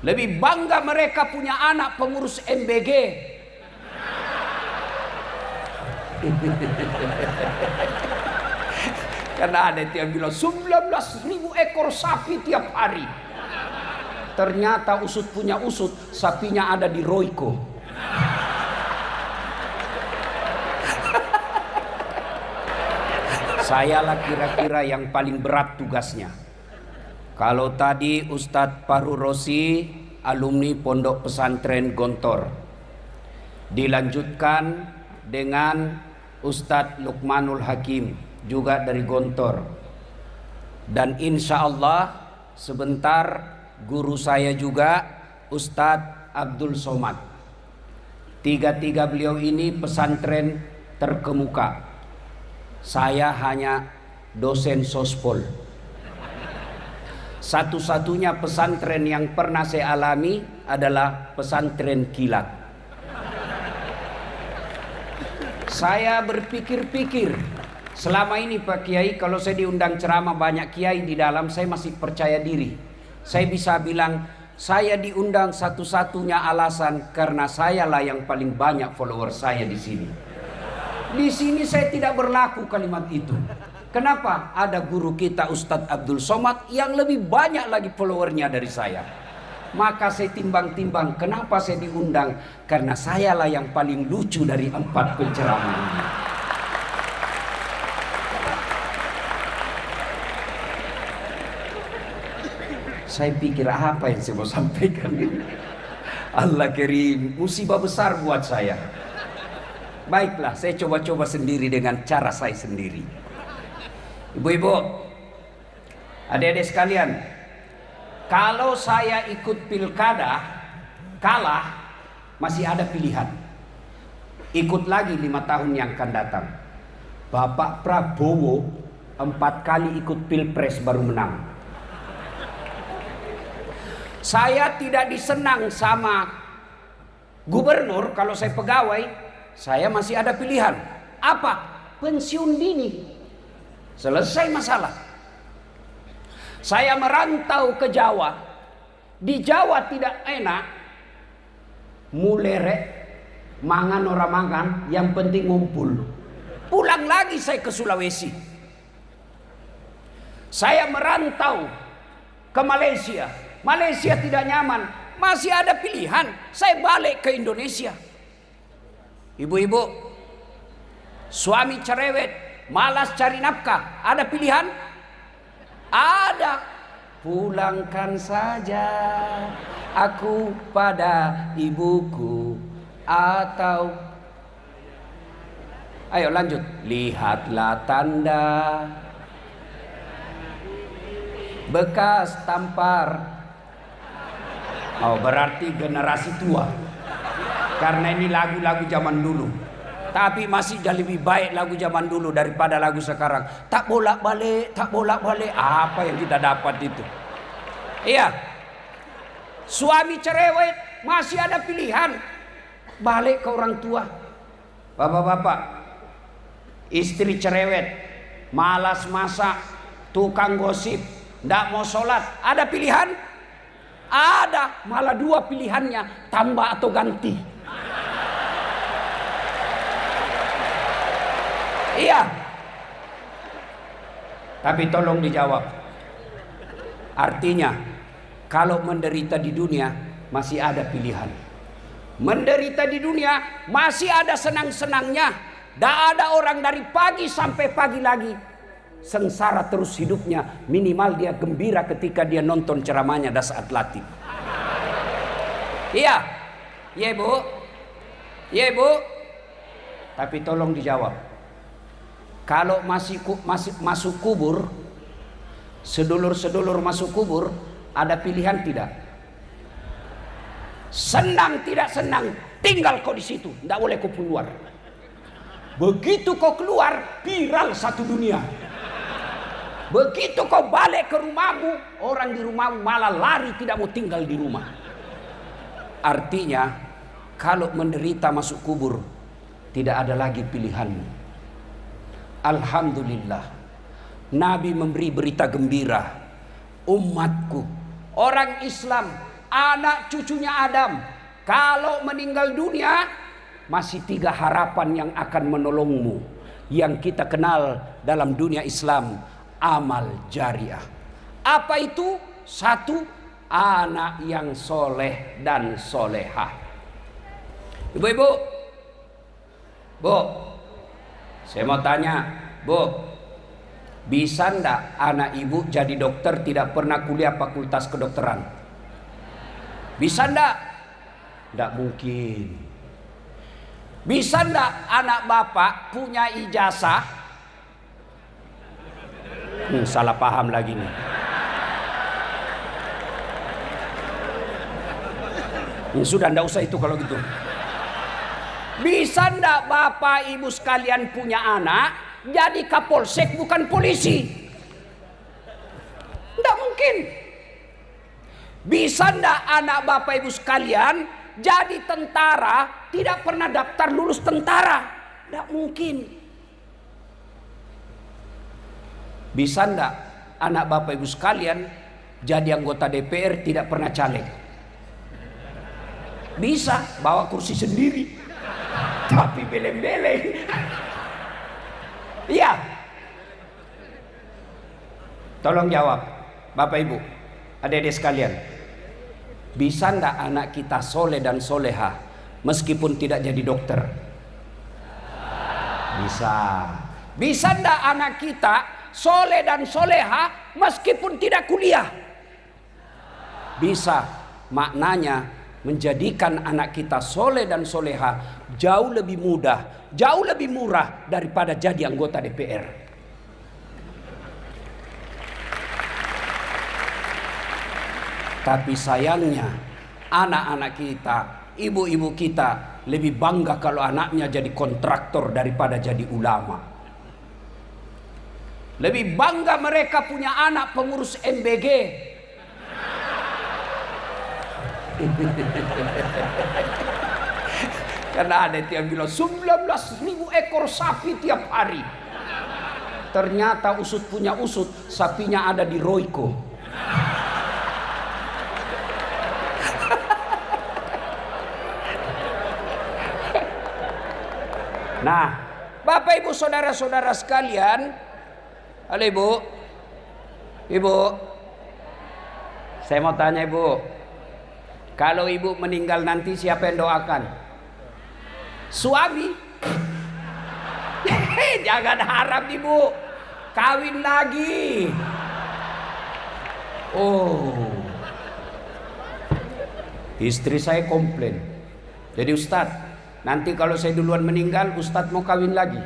Lebih bangga mereka punya anak pengurus MBG. Karena ada yang bilang 19.000 ekor sapi tiap hari. Ternyata usut punya usut, sapinya ada di Royco. Sayalah kira-kira yang paling berat tugasnya. Kalau tadi Ustadz Fahru Rosi, alumni Pondok Pesantren Gontor, dilanjutkan dengan Ustadz Luqmanul Hakim, juga dari Gontor. Dan insya Allah sebentar guru saya juga Ustadz Abdul Somad. Tiga-tiga beliau ini pesantren terkemuka. Saya hanya dosen sospol. Satu-satunya pesantren yang pernah saya alami adalah pesantren kilat. Saya berpikir-pikir, selama ini Pak Kiai, kalau saya diundang ceramah banyak kiai di dalam, saya masih percaya diri. Saya bisa bilang, saya diundang satu-satunya alasan karena sayalah yang paling banyak follower saya di sini. Di sini saya tidak berlaku kalimat itu. Kenapa? Ada guru kita Ustadz Abdul Somad yang lebih banyak lagi followernya dari saya. Maka saya timbang-timbang, kenapa saya diundang? Karena sayalah yang paling lucu dari 4 penceramah ini. Saya pikir apa yang saya mau sampaikan ini? Allah Karim, musibah besar buat saya. Baiklah, saya coba-coba sendiri dengan cara saya sendiri. Ibu-ibu, adik-adik sekalian, kalau saya ikut pilkada, kalah, masih ada pilihan. Ikut lagi 5 tahun yang akan datang. Bapak Prabowo 4 kali ikut pilpres baru menang. Saya tidak disenang sama gubernur kalau saya pegawai, saya masih ada pilihan. Apa? Pensiun dini. Selesai masalah. Saya merantau ke Jawa. Di Jawa tidak enak. Mulere, mangan orang mangan, yang penting ngumpul. Pulang lagi saya ke Sulawesi. Saya merantau ke Malaysia. Malaysia tidak nyaman. Masih ada pilihan. Saya balik ke Indonesia. Ibu-ibu, suami cerewet, malas cari nafkah, ada pilihan? Ada. Pulangkan saja aku pada ibuku, atau ayo lanjut. Lihatlah tanda bekas tampar. Oh, berarti generasi tua. Karena ini lagu-lagu zaman dulu. Tapi masih lebih baik lagu zaman dulu daripada lagu sekarang. Tak bolak-balik, tak bolak-balik. Apa yang kita dapat itu? Iya. Suami cerewet, masih ada pilihan. Balik ke orang tua. Bapak-bapak, istri cerewet, malas masak, tukang gosip, tidak mau sholat. Ada pilihan? Ada. Malah 2 pilihannya, tambah atau ganti. Iya. Tapi tolong dijawab. Artinya, kalau menderita di dunia masih ada pilihan. Menderita di dunia masih ada senang-senangnya. Tidak ada orang dari pagi sampai pagi lagi sengsara terus hidupnya. Minimal dia gembira ketika dia nonton ceramahnya dan saat latih. Iya. Iya, Bu. Iya, Bu. Tapi tolong dijawab. Kalau masih masuk kubur, sedulur-sedulur masuk kubur, ada pilihan tidak? Senang tidak senang, tinggal kau di situ, tidak boleh kau keluar. Begitu kau keluar, viral satu dunia. Begitu kau balik ke rumahmu, orang di rumahmu malah lari tidak mau tinggal di rumah. Artinya, kalau menderita masuk kubur, tidak ada lagi pilihanmu. Alhamdulillah, Nabi memberi berita gembira. Umatku, orang Islam anak cucunya Adam. Kalau meninggal dunia, masih 3 harapan yang akan menolongmu, yang kita kenal dalam dunia Islam, amal jariah. Apa itu? 1, anak yang soleh dan solehah. Ibu-ibu, Bu, saya mau tanya, Bu, bisa ndak anak ibu jadi dokter tidak pernah kuliah fakultas kedokteran? Bisa ndak? Ndak mungkin. Bisa ndak anak bapak punya ijazah? Salah paham lagi nih. Sudah ndak usah itu kalau gitu. Bisa ndak bapak ibu sekalian punya anak jadi kapolsek bukan polisi? Ndak mungkin. Bisa ndak anak bapak ibu sekalian jadi tentara tidak pernah daftar lulus tentara? Ndak mungkin. Bisa ndak anak bapak ibu sekalian jadi anggota DPR tidak pernah caleg? Bisa, bawa kursi sendiri tapi beleng-beleng. Iya. Tolong jawab bapak ibu, adik-adik sekalian. Bisa ndak anak kita soleh dan soleha meskipun tidak jadi dokter? Bisa. Bisa ndak anak kita soleh dan soleha meskipun tidak kuliah? Bisa. Maknanya menjadikan anak kita soleh dan soleha jauh lebih mudah, jauh lebih murah daripada jadi anggota DPR. Tapi sayangnya anak-anak kita, ibu-ibu kita lebih bangga kalau anaknya jadi kontraktor daripada jadi ulama. Lebih bangga mereka punya anak pengurus MBG. Karena ada yang bilang 19.000 ekor sapi tiap hari. Ternyata usut punya usut, sapinya ada di Royco. Nah, Bapak Ibu saudara-saudara sekalian, halo Ibu, Ibu, saya mau tanya Ibu, kalau Ibu meninggal nanti siapa yang doakan? Suami? Jangan harap Ibu kawin lagi. Oh, istri saya komplain. Jadi Ustadz, nanti kalau saya duluan meninggal, Ustadz mau kawin lagi.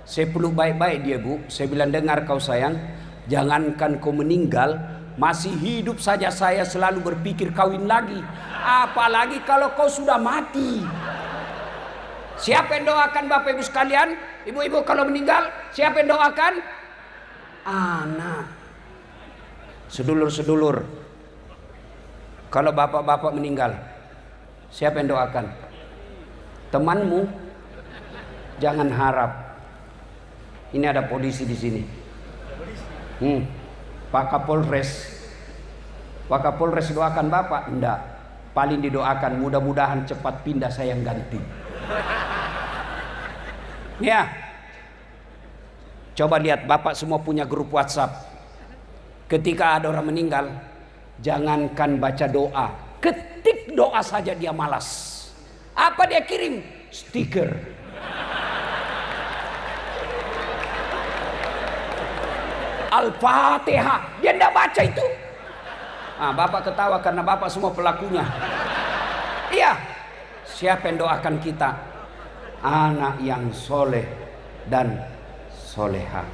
Saya peluk baik-baik dia Bu. Saya bilang, dengar kau sayang, jangankan kau meninggal, masih hidup saja saya selalu berpikir kawin lagi. Apalagi kalau kau sudah mati. Siapa yang doakan Bapak Ibu sekalian? Ibu-ibu kalau meninggal, siapa yang doakan? Anak. Sedulur-sedulur, kalau bapak-bapak meninggal, siapa yang doakan? Temanmu. Jangan harap. Ini ada polisi di sini. Pak Kapolres. Pak Kapolres doakan bapak? Enggak. Paling didoakan mudah-mudahan cepat pindah saya yang ganti. Ya. Coba lihat, bapak semua punya grup WhatsApp. Ketika ada orang meninggal, jangankan baca doa, ketik doa saja dia malas. Apa dia kirim? Stiker. Al-Fatihah. Dia tidak baca itu. Bapak ketawa karena bapak semua pelakunya. Iya. Siapa yang doakan kita? Anak yang soleh dan soleha.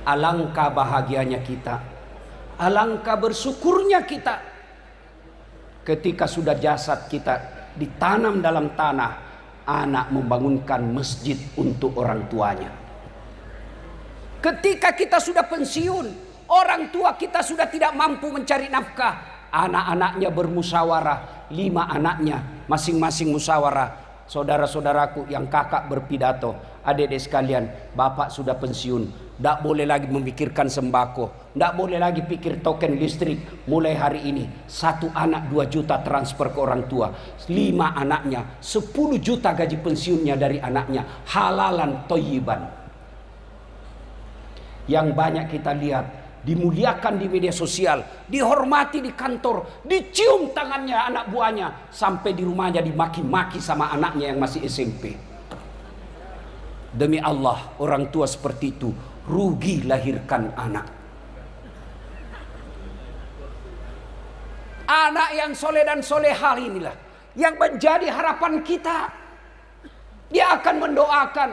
Alangkah bahagianya kita. Alangkah bersyukurnya kita. Ketika sudah jasad kita ditanam dalam tanah, anak membangunkan masjid untuk orang tuanya. Ketika kita sudah pensiun, orang tua kita sudah tidak mampu mencari nafkah, anak-anaknya bermusyawarah, 5 anaknya masing-masing musyawarah. Saudara-saudaraku yang kakak berpidato, adik-adik sekalian, bapak sudah pensiun, Tidak boleh lagi memikirkan sembako, tidak boleh lagi pikir token listrik. Mulai hari ini 1 anak 2 juta transfer ke orang tua, 5 anaknya 10 juta gaji pensiunnya dari anaknya, halalan thayyiban. Yang banyak kita lihat dimuliakan di media sosial, dihormati di kantor, dicium tangannya anak buahnya, sampai di rumahnya dimaki-maki sama anaknya yang masih SMP. Demi Allah, orang tua seperti itu rugi lahirkan anak. Anak yang soleh dan solehah inilah yang menjadi harapan kita. Dia akan mendoakan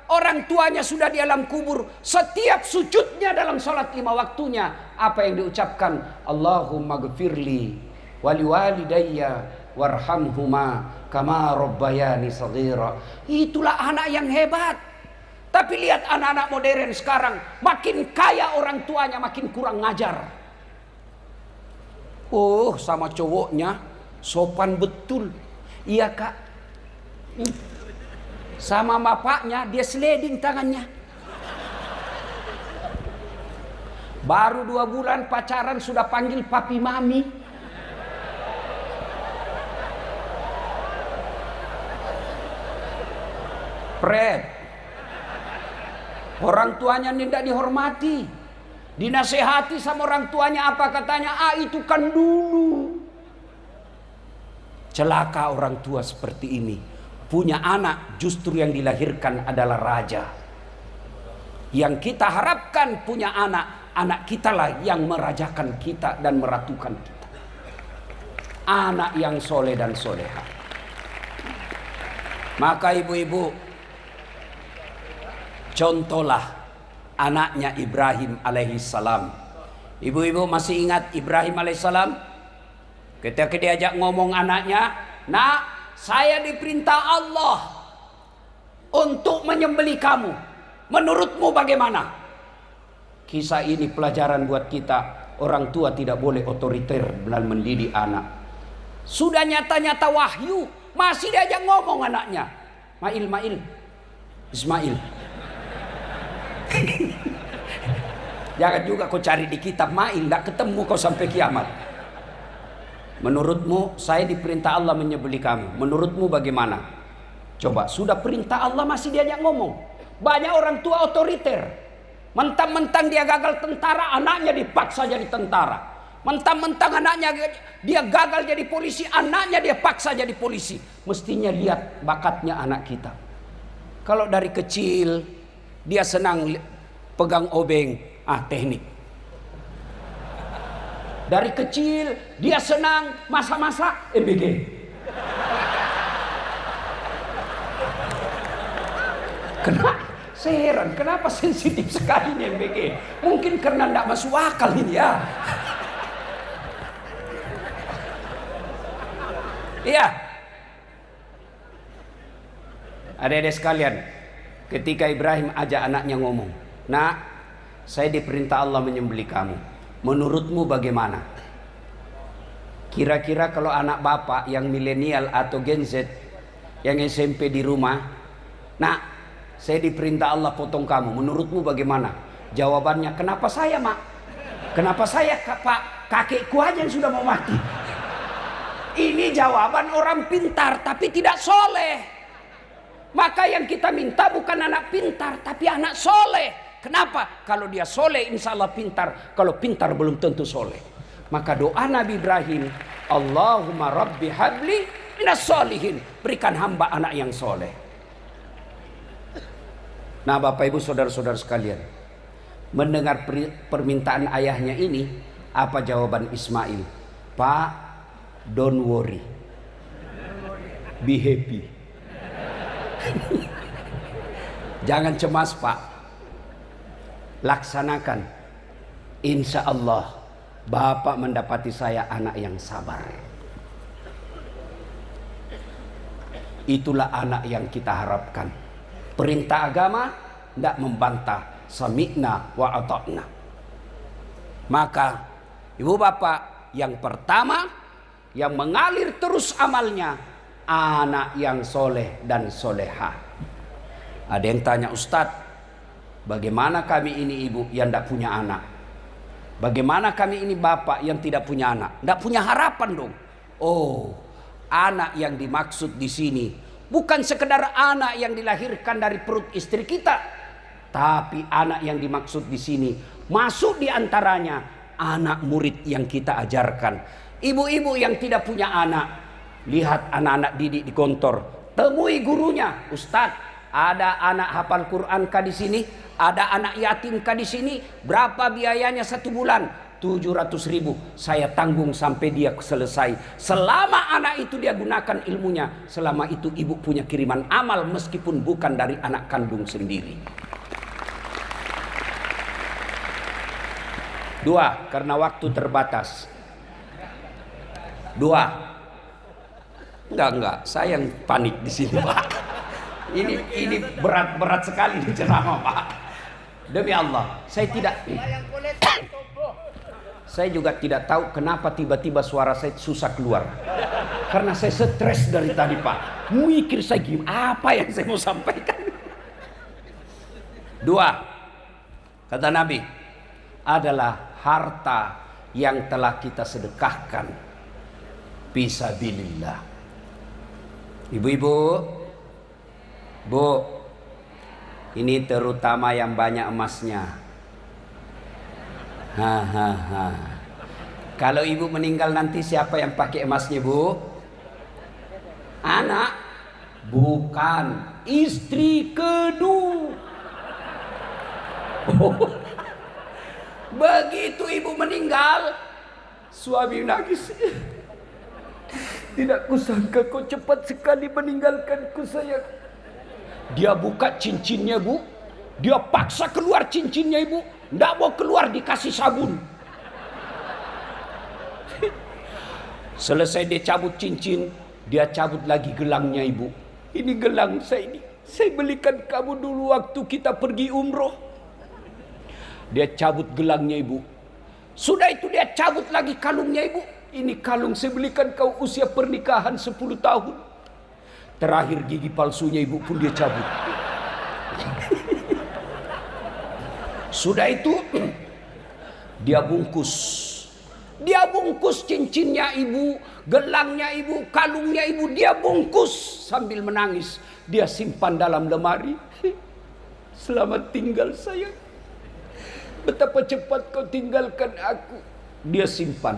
orang tuanya sudah di alam kubur, setiap sujudnya dalam sholat 5 waktunya, apa yang diucapkan? Allahumma gfirli wali walidayya warhamhuma kama rabbayani saghira. Itulah anak yang hebat. Tapi lihat anak-anak modern sekarang, makin kaya orang tuanya makin kurang ngajar. Oh, sama cowoknya sopan betul. Iya kak. Sama bapaknya dia sliding tangannya. Baru 2 bulan pacaran sudah panggil papi mami. Pret. Orang tuanya tidak dihormati, dinasehati sama orang tuanya, apa katanya? Ah, itu kan dulu. Celaka orang tua seperti ini. Punya anak justru yang dilahirkan adalah raja. Yang kita harapkan punya anak, anak kita lah yang merajakan kita dan meratukan kita. Anak yang soleh dan soleha. Maka ibu-ibu, contohlah anaknya Ibrahim alaihissalam. Ibu-ibu masih ingat Ibrahim alaihissalam? Ketika diajak ngomong anaknya, nak, saya diperintah Allah untuk menyembelih kamu. Menurutmu bagaimana? Kisah ini pelajaran buat kita. Orang tua tidak boleh otoriter dalam mendidik anak. Sudah nyata-nyata wahyu, masih diajak ngomong anaknya. Mail, Ismail. Jangan juga kau cari di kitab Mail, tidak ketemu kau sampai kiamat. Menurutmu saya diperintah Allah menyembelih kamu, menurutmu bagaimana? Coba, sudah perintah Allah masih diajak ngomong. Banyak orang tua otoriter. Mentang-mentang dia gagal tentara, anaknya dipaksa jadi tentara. Mentang-mentang anaknya dia gagal jadi polisi, anaknya dia paksa jadi polisi. Mestinya lihat bakatnya anak kita. Kalau dari kecil dia senang pegang obeng, teknik. Dari kecil dia senang masak-masak, MBG. Kenapa? Saya heran, kenapa sensitif sekali nih MBG? Mungkin karena tidak masuk akal ini ya. Iya. Adik-adik sekalian, ketika Ibrahim ajak anaknya ngomong, nak, saya diperintah Allah menyembelih kamu. Menurutmu bagaimana? Kira-kira kalau anak bapak yang milenial atau Gen Z, yang SMP di rumah, nak, saya diperintah Allah potong kamu. Menurutmu bagaimana? Jawabannya, kenapa saya, mak? Kenapa saya, pak? Kakekku aja yang sudah mau mati. Ini jawaban orang pintar tapi tidak soleh. Maka yang kita minta bukan anak pintar tapi anak soleh. Kenapa? Kalau dia soleh insya Allah pintar. Kalau pintar belum tentu soleh. Maka doa Nabi Ibrahim, Allahumma rabbi habli minas solihin. Berikan hamba anak yang soleh. Nah Bapak Ibu saudara-saudara sekalian, mendengar permintaan ayahnya ini, apa jawaban Ismail? Pak, don't worry, be happy. Jangan cemas Pak, laksanakan. Insya Allah Bapak mendapati saya anak yang sabar. Itulah anak yang kita harapkan. Perintah agama tidak membantah, sami'na wa ata'na. Maka ibu bapak, yang pertama yang mengalir terus amalnya, anak yang soleh dan soleha. Ada yang tanya, Ustadz, Bagaimana kami ini ibu yang tidak punya anak? Bagaimana kami ini bapak yang tidak punya anak? Tidak punya harapan dong. Oh, anak yang dimaksud di sini bukan sekedar anak yang dilahirkan dari perut istri kita, tapi anak yang dimaksud di sini masuk di antaranya anak murid yang kita ajarkan. Ibu-ibu yang tidak punya anak, lihat anak-anak didik di kantor, temui gurunya, Ustadz, ada anak hafal Quran kah di sini? Ada anak yatim kah di sini? Berapa biayanya 1 bulan? 700.000. Saya tanggung sampai dia selesai. Selama anak itu dia gunakan ilmunya, selama itu ibu punya kiriman amal meskipun bukan dari anak kandung sendiri. 2, karena waktu terbatas. 2. Enggak, saya yang panik di sini, Pak. Ini berat sekali di ceramah, Pak. Demi Allah, saya juga tidak tahu kenapa tiba-tiba suara saya susah keluar. Karena saya stres dari tadi, Pak. Mikir saya gimana, apa yang saya mau sampaikan. 2, kata Nabi, adalah harta yang telah kita sedekahkan fisabilillah. Ibu-ibu, Bu, ini terutama yang banyak emasnya. Kalau ibu meninggal nanti siapa yang pakai emasnya, Bu? Anak? Bukan, istri kedua. Begitu ibu meninggal, suami nangis. Tidak kusangka kau cepat sekali meninggalkanku, sayang. Dia buka cincinnya, Bu. Dia paksa keluar cincinnya, Ibu. Tidak mau keluar, dikasih sabun. Selesai dia cabut cincin, dia cabut lagi gelangnya, Ibu. Ini gelang saya ini. Saya belikan kamu dulu waktu kita pergi umroh. Dia cabut gelangnya, Ibu. Sudah itu dia cabut lagi kalungnya, Ibu. Ini kalung saya belikan kau usia pernikahan 10 tahun. Terakhir gigi palsunya ibu pun dia cabut. Sudah itu dia bungkus. Dia bungkus cincinnya ibu, gelangnya ibu, kalungnya ibu, dia bungkus sambil menangis. Dia simpan dalam lemari. Selamat tinggal sayang. Betapa cepat kau tinggalkan aku. Dia simpan.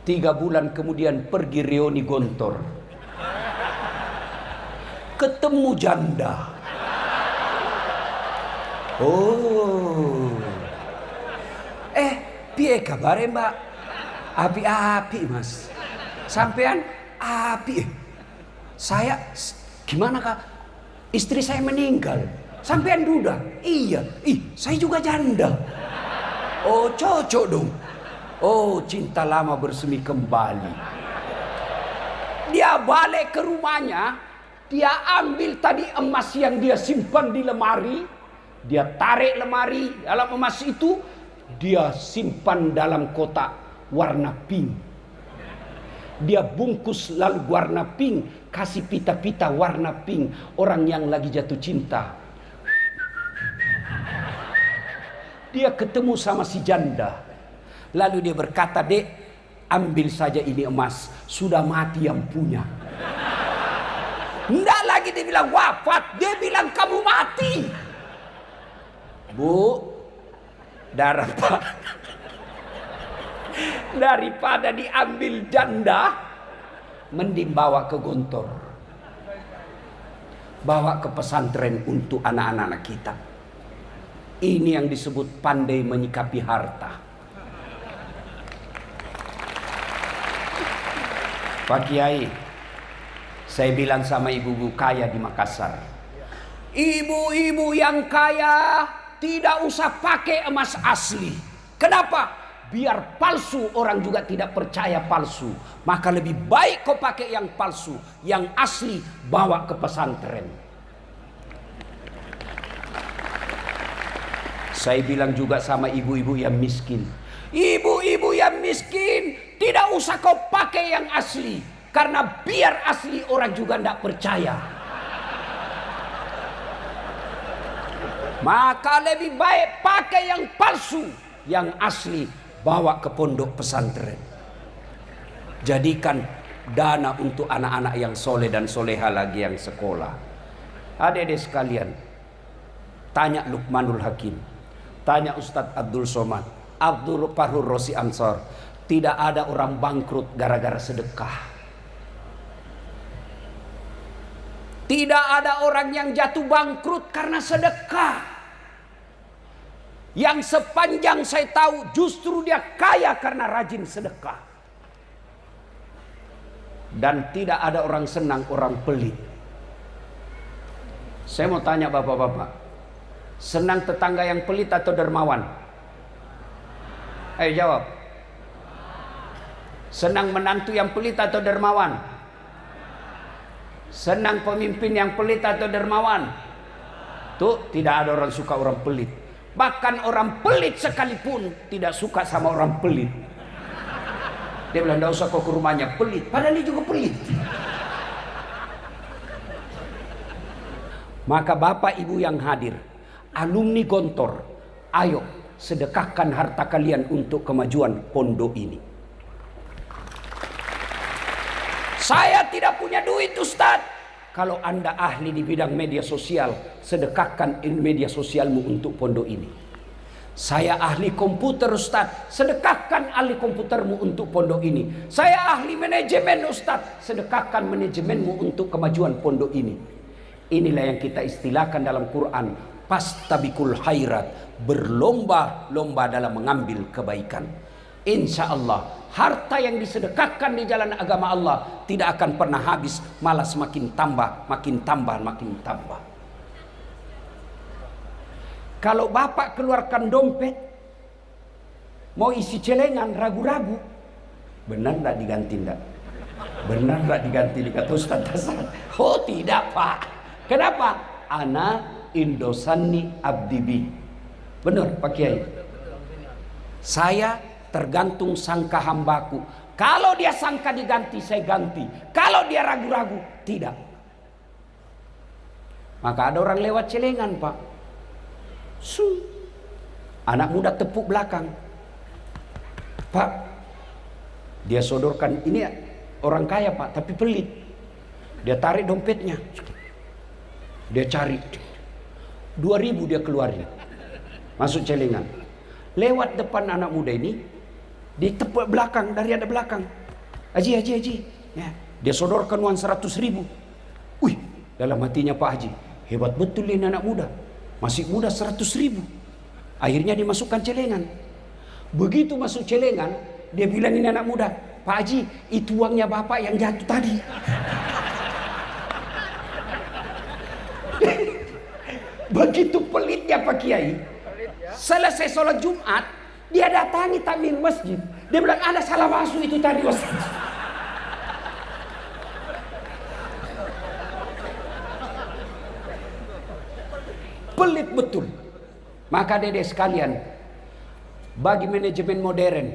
3 bulan kemudian pergi reuni Gontor. Ketemu janda. Oh. Piye kabare, Mbak? Api-api, Mas. Sampean api. Saya gimana, Kak? Istri saya meninggal. Sampean duda? Iya. Saya juga janda. Oh, cocok dong. Oh, cinta lama bersemi kembali. Dia balik ke rumahnya. Dia ambil tadi emas yang dia simpan di lemari. Dia tarik lemari dalam emas itu. Dia simpan dalam kotak warna pink. Dia bungkus lalu warna pink. Kasih pita-pita warna pink. Orang yang lagi jatuh cinta. Dia ketemu sama si janda. Lalu dia berkata, "Dek, ambil saja ini emas. Sudah mati yang punya." Enggak lagi dia bilang wafat, dia bilang kamu mati. Bu, daripada diambil janda, mending bawa ke Gontor. Bawa ke pesantren untuk anak-anak kita. Ini yang disebut pandai menyikapi harta. Pak Kiai, saya bilang sama ibu-ibu kaya di Makassar, ibu-ibu yang kaya tidak usah pakai emas asli. Kenapa? Biar palsu orang juga tidak percaya palsu. Maka lebih baik kau pakai yang palsu, yang asli bawa ke pesantren. Saya bilang juga sama ibu-ibu yang miskin, ibu-ibu yang miskin, tidak usah kau pakai yang asli. Karena biar asli orang juga tidak percaya. Maka lebih baik pakai yang palsu, yang asli bawa ke pondok pesantren. Jadikan dana untuk anak-anak yang soleh dan soleha lagi yang sekolah. Adik-adik sekalian, tanya Luqmanul Hakim, tanya Ustadz Abdul Somad, Abdul Fahrur Rosi Ansor. Tidak ada orang bangkrut gara-gara sedekah. Tidak ada orang yang jatuh bangkrut karena sedekah. Yang sepanjang saya tahu justru dia kaya karena rajin sedekah. Dan tidak ada orang senang orang pelit. Saya mau tanya bapak-bapak, senang tetangga yang pelit atau dermawan? Ayo jawab. Senang menantu yang pelit atau dermawan? Senang pemimpin yang pelit atau dermawan? Tuh, tidak ada orang suka orang pelit. Bahkan orang pelit sekalipun tidak suka sama orang pelit. Dia bilang, tidak usah kau ke rumahnya, pelit. Padahal dia juga pelit. Maka bapak ibu yang hadir, alumni Gontor, ayo sedekahkan harta kalian untuk kemajuan pondok ini. Saya tidak punya duit Ustadz. Kalau anda ahli di bidang media sosial, sedekahkan media sosialmu untuk pondok ini. Saya ahli komputer Ustadz, sedekahkan ahli komputermu untuk pondok ini. Saya ahli manajemen Ustadz, sedekahkan manajemenmu untuk kemajuan pondok ini. Inilah yang kita istilahkan dalam Quran, pastabikul khairat, berlomba-lomba dalam mengambil kebaikan. Insya Allah harta yang disedekahkan di jalan agama Allah tidak akan pernah habis, malah semakin tambah, makin tambah, makin tambah. Kalau bapak keluarkan dompet mau isi celengan, ragu-ragu, benar tidak diganti tidak? Benar tidak diganti? Dikata Ustaz Hasan, oh tidak pak. Kenapa? Ana indosani abdibi. Benar Pak Kiai. Saya tergantung sangka hambaku. Kalau dia sangka diganti, saya ganti. Kalau dia ragu-ragu, tidak. Maka ada orang lewat celengan pak. Anak muda tepuk belakang. Pak, dia sodorkan, ini orang kaya pak, tapi pelit. Dia tarik dompetnya. Dia cari 2.000 dia keluarin, masuk celengan. Lewat depan anak muda ini, ditepuk belakang, dari ada belakang. Haji. Ya, dia sodorkan uang 100.000. Wih, dalam hatinya Pak Haji, hebat betul ini anak muda. Masih muda 100.000. Akhirnya dimasukkan celengan. Begitu masuk celengan, dia bilang ini anak muda, Pak Haji, itu uangnya bapak yang jatuh tadi. Begitu pelitnya Pak Kiai. Selesai sholat Jumat, dia datangi takmir masjid. Dia bilang ada salah masuk itu tadi Ustaz. Pelit betul. Maka dedek sekalian, bagi manajemen modern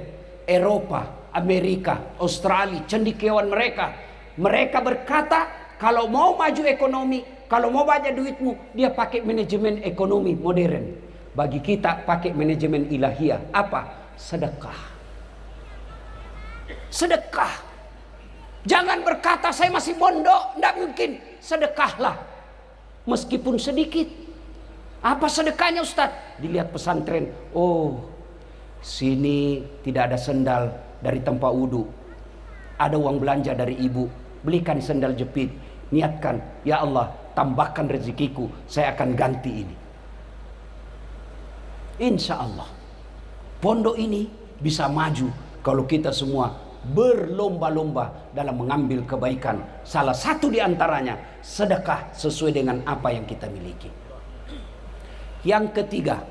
Eropa, Amerika, Australia, cendekiawan mereka berkata kalau mau maju ekonomi, kalau mau banyak duitmu, dia pakai manajemen ekonomi modern. Bagi kita pakai manajemen ilahiyah. Apa? Sedekah. Sedekah. Jangan berkata saya masih mondok, tidak mungkin. Sedekahlah. Meskipun sedikit. Apa sedekahnya Ustaz? Dilihat pesantren. Oh, sini tidak ada sendal dari tempat wudhu. Ada uang belanja dari ibu. Belikan sendal jepit. Niatkan, ya Allah, tambahkan rezekiku, saya akan ganti ini. Insya Allah pondok ini bisa maju kalau kita semua berlomba-lomba dalam mengambil kebaikan. Salah satu di antaranya sedekah sesuai dengan apa yang kita miliki. Yang ketiga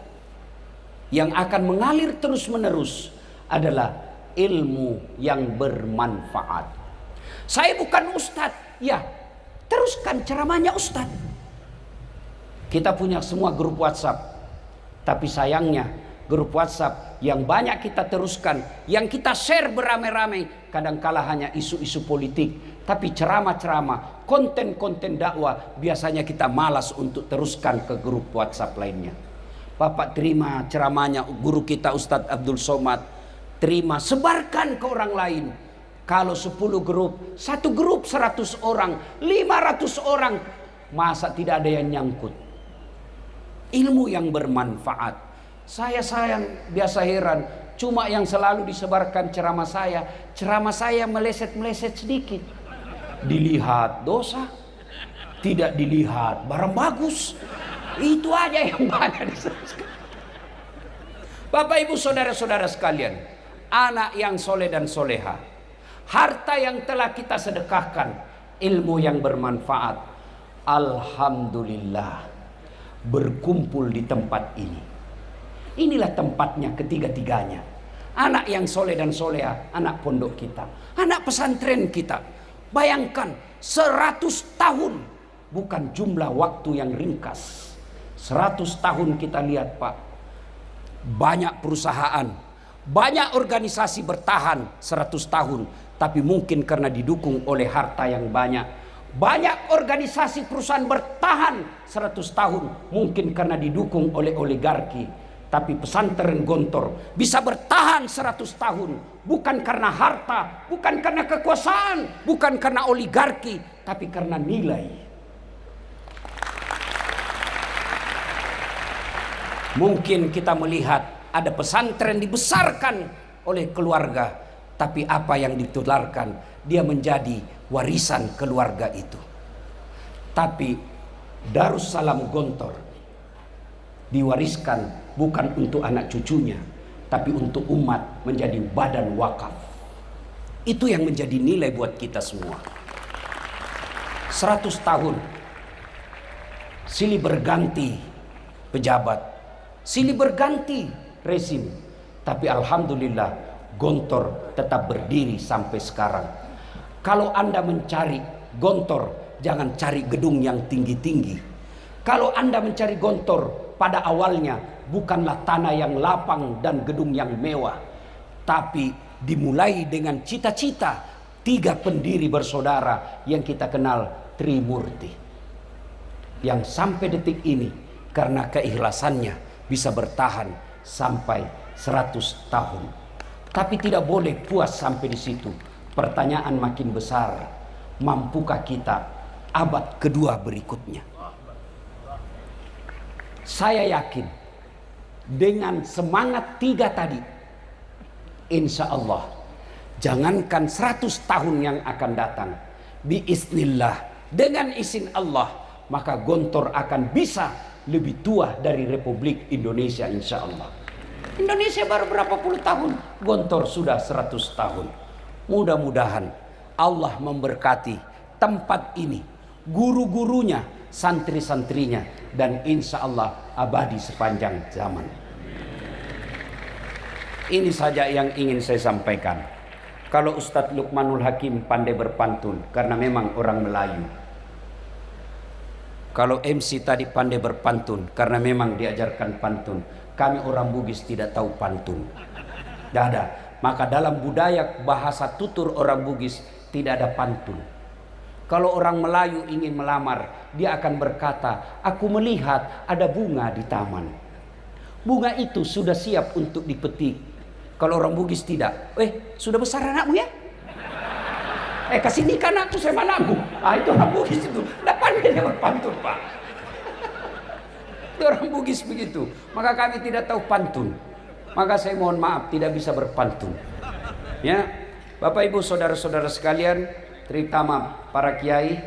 yang akan mengalir terus-menerus adalah ilmu yang bermanfaat. Saya bukan ustadz, ya teruskan ceramahnya Ustaz. Kita punya semua grup WhatsApp. Tapi sayangnya grup WhatsApp yang banyak kita teruskan, yang kita share beramai-ramai, kadangkala hanya isu-isu politik. Tapi ceramah-ceramah, konten-konten dakwah biasanya kita malas untuk teruskan ke grup WhatsApp lainnya. Bapak terima ceramahnya guru kita Ustadz Abdul Somad, terima, sebarkan ke orang lain. Kalau 10 grup, satu grup 100 orang, 500 orang, masa tidak ada yang nyangkut? Ilmu yang bermanfaat. Saya sayang, biasa heran, cuma yang selalu disebarkan ceramah saya meleset-meleset sedikit. Dilihat dosa, tidak dilihat barang bagus. Itu aja yang banyak disebarkan. Bapak ibu saudara-saudara sekalian, anak yang soleh dan soleha, harta yang telah kita sedekahkan, ilmu yang bermanfaat, alhamdulillah berkumpul di tempat ini. Inilah tempatnya ketiga-tiganya. Anak yang soleh dan soleha, anak pondok kita, anak pesantren kita. Bayangkan 100 tahun, bukan jumlah waktu yang ringkas. 100 tahun kita lihat Pak, banyak perusahaan, banyak organisasi bertahan 100 tahun, tapi mungkin karena didukung oleh harta yang banyak. Banyak organisasi perusahaan bertahan 100 tahun, mungkin karena didukung oleh oligarki. Tapi pesantren Gontor bisa bertahan 100 tahun, bukan karena harta, bukan karena kekuasaan, bukan karena oligarki, tapi karena nilai. Mungkin kita melihat ada pesantren dibesarkan oleh keluarga, tapi apa yang ditularkan, dia menjadi warisan keluarga itu. Tapi Darussalam Gontor diwariskan bukan untuk anak cucunya, tapi untuk umat, menjadi badan wakaf. Itu yang menjadi nilai buat kita semua. 100 tahun silih berganti pejabat, silih berganti rezim, tapi alhamdulillah Gontor tetap berdiri sampai sekarang. Kalau Anda mencari Gontor, jangan cari gedung yang tinggi-tinggi. Kalau Anda mencari Gontor, pada awalnya bukanlah tanah yang lapang dan gedung yang mewah, tapi dimulai dengan cita-cita 3 pendiri bersaudara yang kita kenal Trimurti, yang sampai detik ini karena keikhlasannya bisa bertahan sampai 100 tahun. Tapi tidak boleh puas sampai di situ. Pertanyaan makin besar, mampukah kita abad kedua berikutnya? Saya yakin dengan semangat 3 tadi, insya Allah, jangankan 100 tahun yang akan datang, biiznillah, dengan izin Allah, maka Gontor akan bisa lebih tua dari Republik Indonesia, insya Allah. Indonesia baru berapa puluh tahun, Gontor sudah 100 tahun. Mudah-mudahan Allah memberkati tempat ini, guru-gurunya, santri-santrinya, dan insya Allah abadi sepanjang zaman. Ini saja yang ingin saya sampaikan. Kalau Ustadz Luqmanul Hakim pandai berpantun, karena memang orang Melayu. Kalau MC tadi pandai berpantun, karena memang diajarkan pantun. Kami orang Bugis tidak tahu pantun. Tidak ada. Maka dalam budaya bahasa tutur orang Bugis tidak ada pantun. Kalau orang Melayu ingin melamar, dia akan berkata, aku melihat ada bunga di taman. Bunga itu sudah siap untuk dipetik. Kalau orang Bugis tidak. Sudah besar anakmu ya? Kasih nikah anakku sama anakmu. Itu orang Bugis itu. Tidak pandai dia berpantun Pak. Itu orang Bugis begitu. Maka kami tidak tahu pantun. Maka saya mohon maaf tidak bisa berpantun. Ya, Bapak Ibu saudara-saudara sekalian, terutama para kiai,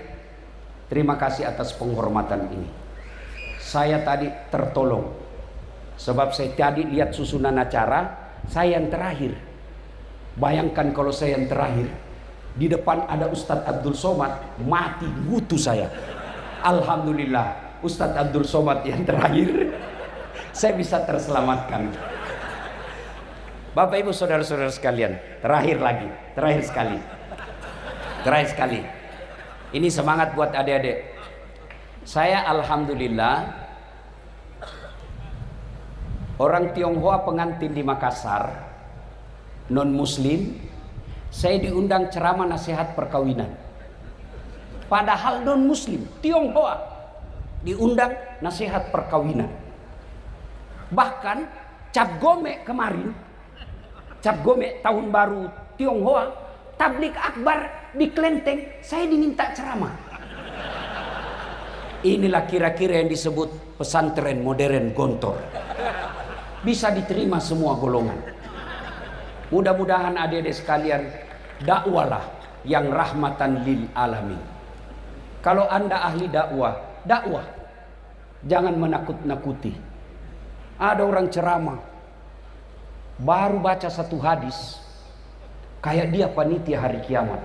terima kasih atas penghormatan ini. Saya tadi tertolong. Sebab saya tadi lihat susunan acara, saya yang terakhir. Bayangkan kalau saya yang terakhir, di depan ada Ustadz Abdul Somad, mati butuh saya. Alhamdulillah Ustadz Abdul Somad yang terakhir, saya bisa terselamatkan. Bapak Ibu saudara-saudara sekalian, terakhir sekali. Ini semangat buat adik-adik. Saya alhamdulillah orang Tionghoa pengantin di Makassar, non muslim. Saya diundang ceramah nasihat perkawinan. Padahal non muslim, Tionghoa, diundang nasihat perkawinan. Bahkan Cap Gome kemarin, Cap Gome tahun baru Tionghoa, tablik akbar di Klenteng, saya diminta ceramah. Inilah kira-kira yang disebut pesantren modern gontor. Bisa diterima semua golongan. Mudah-mudahan adik-adik sekalian, dakwalah yang rahmatan lil alamin. Kalau Anda ahli dakwah, jangan menakut-nakuti. Ada orang ceramah baru baca satu hadis, kayak dia panitia hari kiamat.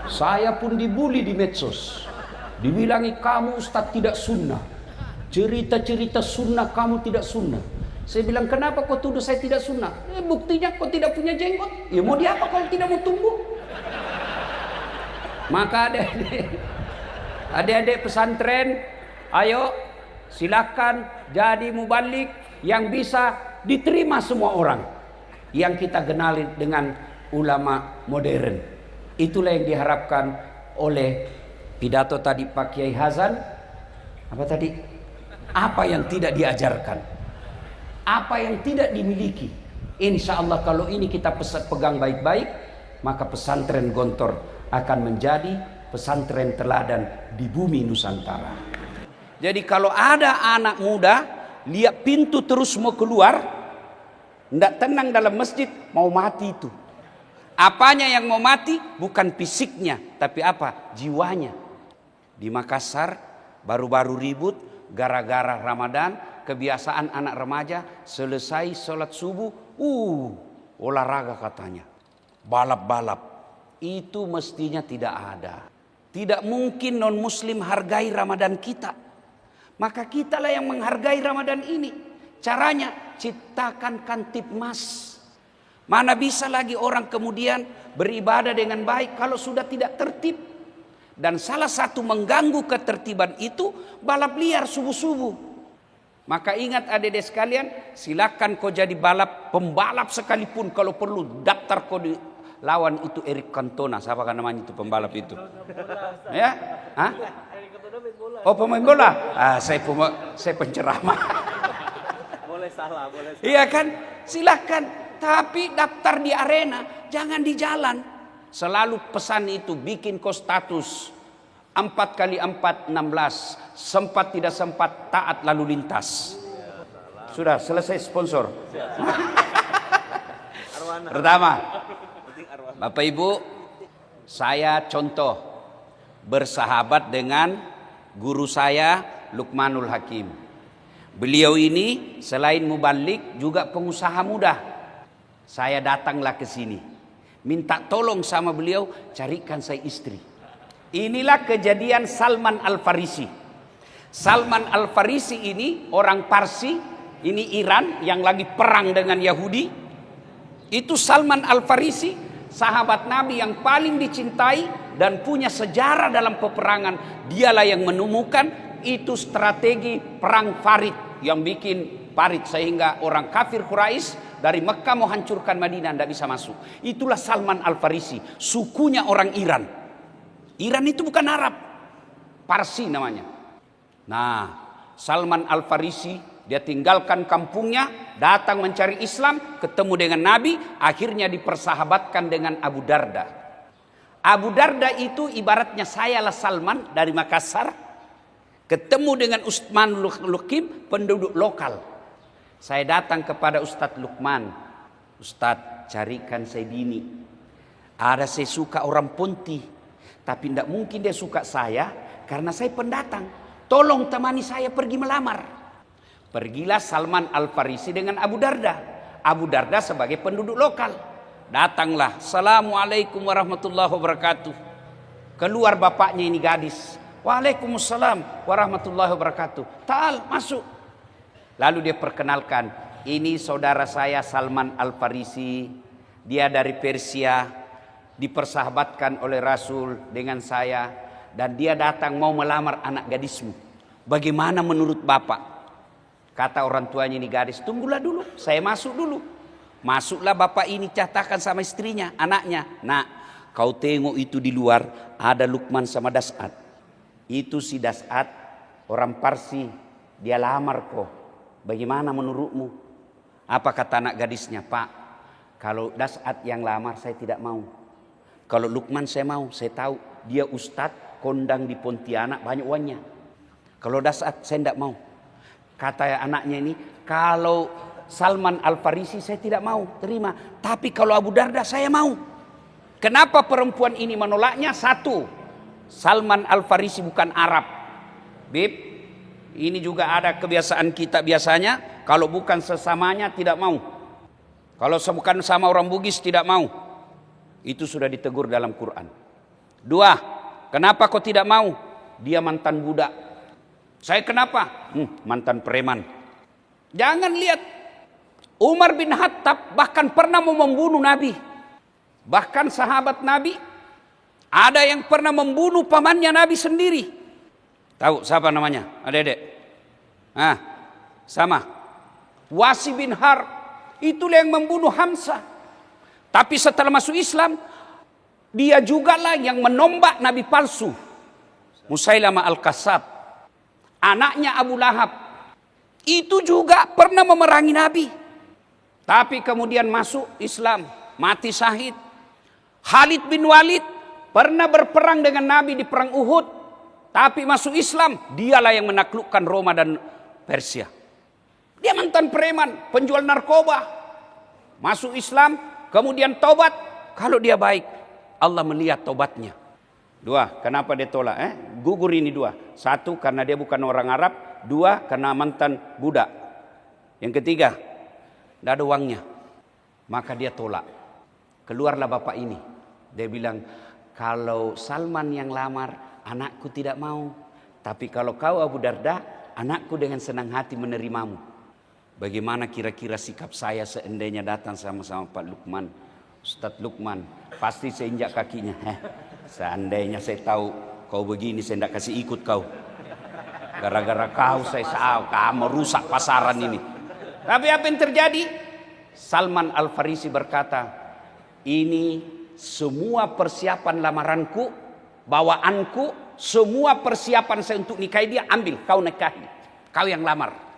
Saya pun dibully di medsos, dibilangi kamu ustaz tidak sunnah, cerita-cerita sunnah kamu tidak sunnah. Saya bilang, kenapa kau tuduh saya tidak sunnah? Buktinya kau tidak punya jenggot. Ya mau diapa kalau tidak mau tumbuh? Maka adik-adik pesantren, ayo silakan jadi mubalik yang bisa diterima semua orang, yang kita kenali dengan ulama modern. Itulah yang diharapkan oleh pidato tadi Pak Kiai Hazan. Apa tadi? Apa yang tidak diajarkan, apa yang tidak dimiliki. Insya Allah kalau ini kita pegang baik-baik, maka pesantren Gontor akan menjadi pesantren teladan di bumi Nusantara. Jadi kalau ada anak muda lihat pintu terus mau keluar, tidak tenang dalam masjid, mau mati itu. Apanya yang mau mati? Bukan fisiknya, tapi apa? Jiwanya. Di Makassar baru-baru ribut gara-gara Ramadan. Kebiasaan anak remaja selesai sholat subuh, olahraga katanya, balap-balap. Itu mestinya tidak ada. Tidak mungkin non muslim hargai Ramadan kita. Maka kitalah yang menghargai Ramadan ini. Caranya ciptakan Kantipmas. Mana bisa lagi orang kemudian beribadah dengan baik kalau sudah tidak tertib. Dan salah satu mengganggu ketertiban itu balap liar subuh-subuh. Maka ingat adik-adik sekalian, silakan kau jadi pembalap sekalipun, kalau perlu daftar kau di lawan itu Eric Cantona, siapa kan namanya itu pembalap itu? Ya? Hah? Oh, pemain bola. Saya penceramah. Boleh salah. Iya kan? Silakan, tapi daftar di arena, jangan di jalan. Selalu pesan itu, bikin kau status 4x4 16, sempat tidak sempat, taat lalu lintas. Sudah selesai sponsor. Pertama, Bapak Ibu, saya contoh bersahabat dengan guru saya Luqmanul Hakim. Beliau ini selain mubalik juga pengusaha muda. Saya datanglah ke sini, minta tolong sama beliau, carikan saya istri. Inilah kejadian Salman Al-Farisi. Salman Al-Farisi ini orang Parsi, ini Iran yang lagi perang dengan Yahudi. Itu Salman Al-Farisi, sahabat Nabi yang paling dicintai dan punya sejarah dalam peperangan. Dialah yang menemukan itu strategi perang Farid, yang bikin Farid sehingga orang kafir Quraisy dari Mekah mau hancurkan Madinah, tidak bisa masuk. Itulah Salman Al-Farisi, sukunya orang Iran. Iran itu bukan Arab, Parsi namanya. Nah, Salman Al-Farisi dia tinggalkan kampungnya, datang mencari Islam, ketemu dengan Nabi, akhirnya dipersahabatkan dengan Abu Darda. Abu Darda itu ibaratnya saya lah Salman dari Makassar, ketemu dengan Utsman Luqim, penduduk lokal. Saya datang kepada Ustadz Luqman, Ustadz carikan saya bini. Ada saya suka orang Ponti, tapi tidak mungkin dia suka saya karena saya pendatang. Tolong temani saya pergi melamar. Pergilah Salman Al-Farisi dengan Abu Darda. Abu Darda sebagai penduduk lokal. Datanglah, Assalamualaikum warahmatullahi wabarakatuh. Keluar bapaknya ini gadis. Waalaikumsalam warahmatullahi wabarakatuh. Ta'al, masuk. Lalu dia perkenalkan, ini saudara saya Salman Al-Farisi. Dia dari Persia. Dipersahabatkan oleh Rasul dengan saya, dan dia datang mau melamar anak gadismu. Bagaimana menurut bapak? Kata orang tuanya ini gadis, tunggulah dulu, saya masuk dulu. Masuklah bapak ini, catakan sama istrinya, anaknya. Nak, kau tengok itu di luar ada Luqman sama Das'ad. Itu si Das'ad orang Parsi, Dia lamar kok. Bagaimana menurutmu? Apa kata anak gadisnya? Pak, kalau Das'at yang lamar saya tidak mau. Kalau Lukman saya mau. Saya tahu dia ustadz kondang di Pontianak banyak uangnya. Kalau Das'at saya tidak mau. Kata anaknya ini, kalau Salman Al-Farisi saya tidak mau terima. Tapi kalau Abu Darda saya mau. Kenapa perempuan ini menolaknya? Satu, Salman Al-Farisi bukan Arab. Bib, ini juga ada kebiasaan kita biasanya. Kalau bukan sesamanya tidak mau. Kalau bukan sama orang Bugis tidak mau. Itu sudah ditegur dalam Quran. Dua, kenapa kau tidak mau? Dia mantan budak. Saya kenapa? Mantan preman. Jangan lihat. Umar bin Khattab bahkan pernah mau membunuh Nabi. Bahkan sahabat Nabi ada yang pernah membunuh pamannya Nabi sendiri. Tahu siapa namanya? Adik-adik? Sama. Wasi bin Harb. Itulah yang membunuh Hamzah. Tapi setelah masuk Islam, dia juga lah yang menombak Nabi palsu. Musailamah Al-Kazzab. Anaknya Abu Lahab. Itu juga pernah memerangi Nabi. Tapi kemudian masuk Islam. Mati syahid. Khalid bin Walid pernah berperang dengan Nabi di perang Uhud. Tapi masuk Islam. Dialah yang menaklukkan Roma dan Persia. Dia mantan preman. Penjual narkoba. Masuk Islam. Kemudian tobat. Kalau dia baik, Allah melihat tobatnya. Dua, kenapa dia tolak? Gugur ini dua. Satu, karena dia bukan orang Arab. Dua, karena mantan budak. Yang ketiga, tidak ada uangnya. Maka dia tolak. Keluarlah bapak ini. Dia bilang, kalau Salman yang lamar, anakku tidak mau. Tapi kalau kau Abu Darda, anakku dengan senang hati menerimamu. Bagaimana kira-kira sikap saya seandainya datang sama-sama Pak Lukman, Ustadz Lukman, pasti saya injak kakinya. Seandainya saya tahu kau begini, saya tidak kasih ikut kau. Gara-gara kau saya tahu kamu rusak pasaran ini. Tapi apa yang terjadi? Salman Al-Farisi berkata, ini semua persiapan lamaranku, bawaanku, semua persiapan saya untuk nikahi dia, ambil, kau nikahi. Kau yang lamar.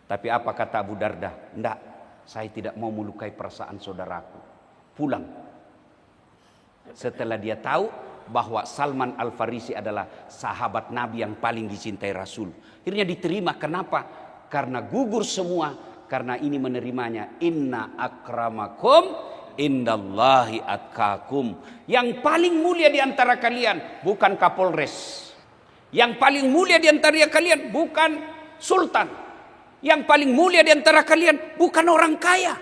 Tapi apa kata Abu Darda? Enggak, saya tidak mau melukai perasaan saudaraku. Pulang. Setelah dia tahu bahwa Salman Al-Farisi adalah sahabat Nabi yang paling dicintai Rasul. Akhirnya diterima. Kenapa? Karena gugur semua. Karena ini menerimanya. Inna akramakum indallahi atqakum. Yang paling mulia di antara kalian bukan Kapolres. Yang paling mulia di antara kalian bukan Sultan. Yang paling mulia di antara kalian bukan orang kaya.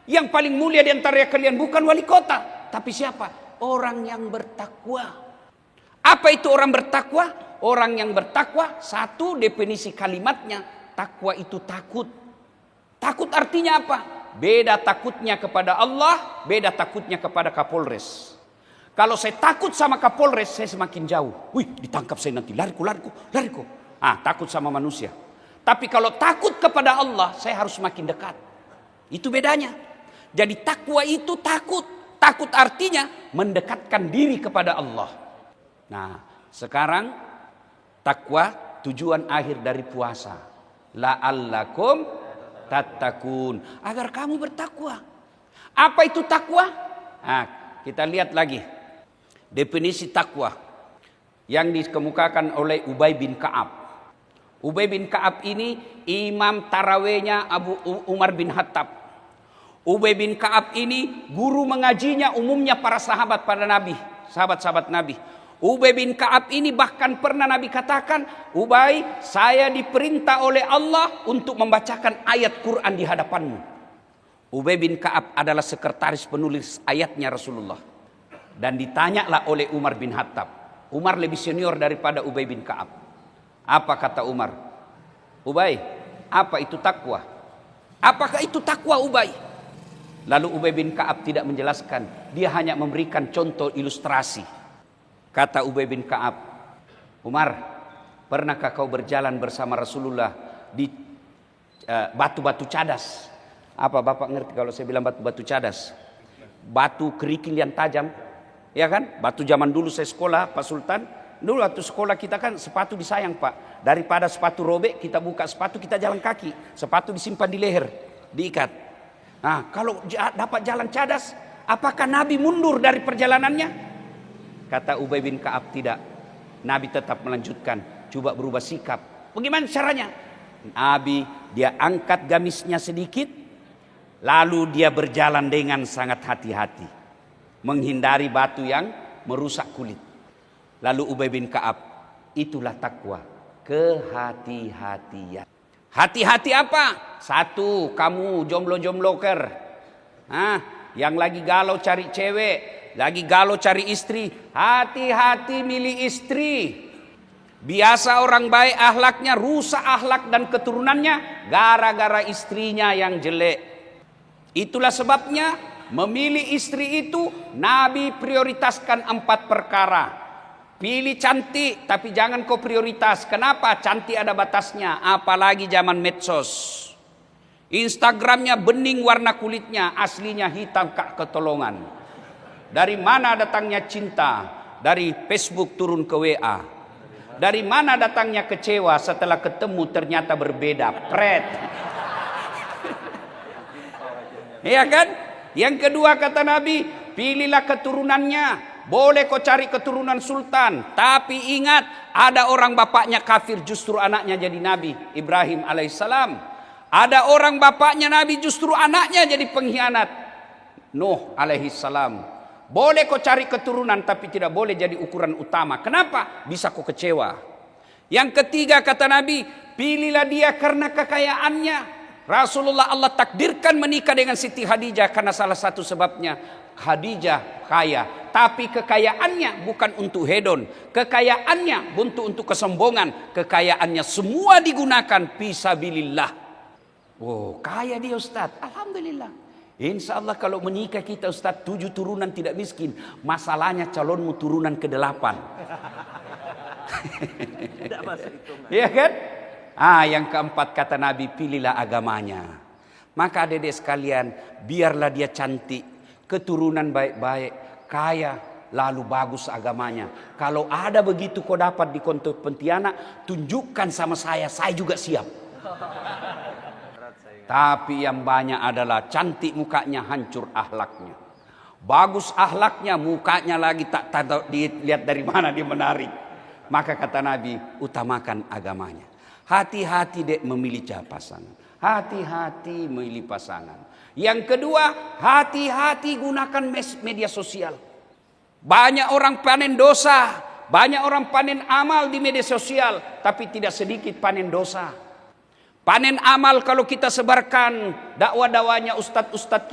Yang paling mulia di antara kalian bukan wali kota. Tapi siapa? Orang yang bertakwa. Apa itu orang bertakwa? Orang yang bertakwa, satu definisi kalimatnya, takwa itu takut. Takut artinya apa? Beda takutnya kepada Allah, beda takutnya kepada Kapolres. Kalau saya takut sama Kapolres, saya semakin jauh. Wih, ditangkap saya nanti, lariku. Takut sama manusia. Tapi kalau takut kepada Allah, saya harus semakin dekat. Itu bedanya. Jadi takwa itu takut. Takut artinya mendekatkan diri kepada Allah. Nah, sekarang takwa tujuan akhir dari puasa. La'allakum tattaqun. Agar kamu bertakwa. Apa itu takwa? Nah, kita lihat lagi. Definisi takwa yang dikemukakan oleh Ubay bin Ka'ab. Ubay bin Ka'ab ini imam tarawehnya Umar bin Khattab. Ubay bin Ka'ab ini guru mengajinya umumnya para sahabat pada Nabi, sahabat-sahabat Nabi. Ubay bin Ka'ab ini bahkan pernah Nabi katakan, Ubay, saya diperintah oleh Allah untuk membacakan ayat Quran di hadapanmu. Ubay bin Ka'ab adalah sekretaris penulis ayatnya Rasulullah. Dan ditanyalah oleh Umar bin Khattab. Umar lebih senior daripada Ubay bin Ka'ab. Apa kata Umar? Ubay, apa itu takwa? Apakah itu takwa Ubay? Lalu Ubay bin Ka'ab tidak menjelaskan. Dia hanya memberikan contoh ilustrasi. Kata Ubay bin Ka'ab, Umar, pernahkah kau berjalan bersama Rasulullah di batu-batu cadas? Apa Bapak ngerti kalau saya bilang batu-batu cadas? Batu kerikil yang tajam. Ya kan? Batu zaman dulu saya sekolah, Pak Sultan. Dulu waktu sekolah kita kan sepatu disayang Pak. Daripada sepatu robek kita buka sepatu kita jalan kaki. Sepatu disimpan di leher, diikat. Nah kalau dapat jalan cadas, apakah Nabi mundur dari perjalanannya? Kata Ubay bin Ka'ab, tidak. Nabi tetap melanjutkan, coba berubah sikap. Bagaimana caranya? Nabi dia angkat gamisnya sedikit, lalu dia berjalan dengan sangat hati-hati, menghindari batu yang merusak kulit. Lalu Ubay bin Ka'ab, itulah takwa, kehati-hatian. Hati-hati apa? Satu, kamu jomblo-jombloker, yang lagi galau cari cewek, lagi galau cari istri, hati-hati milih istri. Biasa orang baik akhlaknya rusak akhlak dan keturunannya gara-gara istrinya yang jelek. Itulah sebabnya memilih istri itu Nabi prioritaskan 4 perkara. Pilih cantik tapi jangan kau prioritas. Kenapa? Cantik ada batasnya, apalagi zaman medsos. Instagramnya bening warna kulitnya, aslinya hitam kak ketolongan. Dari mana datangnya cinta? Dari Facebook turun ke WA. Dari mana datangnya kecewa setelah ketemu ternyata berbeda? Pret. Iya kan? Yang kedua kata Nabi, pilihlah keturunannya. Boleh kau cari keturunan sultan, tapi ingat ada orang bapaknya kafir justru anaknya jadi Nabi, Ibrahim alaihissalam. Ada orang bapaknya Nabi justru anaknya jadi pengkhianat, Nuh alaihissalam. Boleh kau cari keturunan tapi tidak boleh jadi ukuran utama. Kenapa? Bisa kau kecewa. Yang ketiga kata Nabi, pilihlah dia karena kekayaannya. Rasulullah Allah takdirkan menikah dengan Siti Khadijah karena salah satu sebabnya Khadijah kaya, tapi kekayaannya bukan untuk hedon, kekayaannya untuk kesombongan, kekayaannya semua digunakan fisabilillah. Oh, kaya dia Ustaz, alhamdulillah. Insya Allah kalau menikah kita Ustaz 7 turunan tidak miskin. Masalahnya calonmu turunan ke-8. Tidak masuk hitungan. Iya kan? Yang keempat kata Nabi, pilihlah agamanya. Maka adik-adik sekalian, biarlah dia cantik, keturunan baik-baik, kaya, lalu bagus agamanya. Kalau ada begitu kau dapat di konto Pontianak, tunjukkan sama saya juga siap. Tapi yang banyak adalah cantik mukanya, hancur akhlaknya. Bagus akhlaknya, mukanya lagi tak tahu dilihat dari mana dia menarik. Maka kata Nabi, utamakan agamanya. Hati-hati dek memilih pasangan. Hati-hati memilih pasangan. Yang kedua, hati-hati gunakan media sosial. Banyak orang panen dosa, banyak orang panen amal di media sosial, tapi tidak sedikit panen dosa. Panen amal kalau kita sebarkan dakwah-dakwahnya ustadz-ustadz